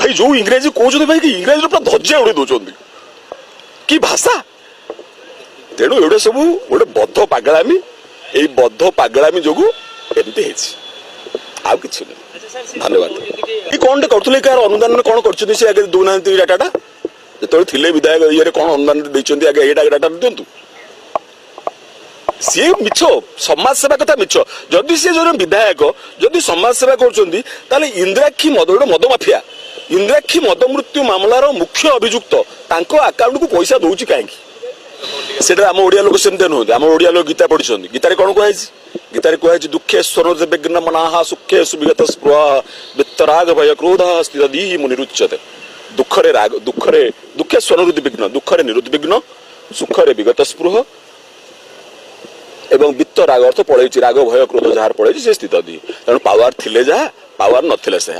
भाई जो इंग्रेजी कहते भाई कि इंग्रेजी पूरा धज्जिया उड़े दौरान कि भाषा तेणु एवढे सब गोटे बद्ध पागलामी ये बद्ध पागलामी जो एमती आउ कि धन्यवाद ये कौन करुले कार अनुदान कौन कर दौना डाटा जो थे विधायक ये कौन अनुदान देखते आगे ये डाटा दिंतु सी मिछ समाज सेवा कथा मिछ जदि सी जो विधायक जदि समाज सेवा कर इंद्राक्षी मद गोटे मद माफिया इंद्राक्षी मद मृत्यु मामलार मुख्य अभियुक्त अकाउंट को पैसा दौर कहीं सेटा आम ओडिया लोक सेमती नुहत आम ओडिया लोक गीता पढ़ी गीतार कौन कही गीतार कही दुखे स्वर विघ्न मना सुखे सुविगत स्पृह वित्तराग भय क्रोध स्थित दी मुनिरुच्यते दुखरे राग दुखे स्वनुरुद्धि विघ्न दुखरे निरुद्विघ्न सुखरे विगत स्पृह एवं वित्त राग अर्थ पड़े राग भय क्रोध जार पड़े से स्थित दी तेणु पावर थिले जहा पावर नथिले से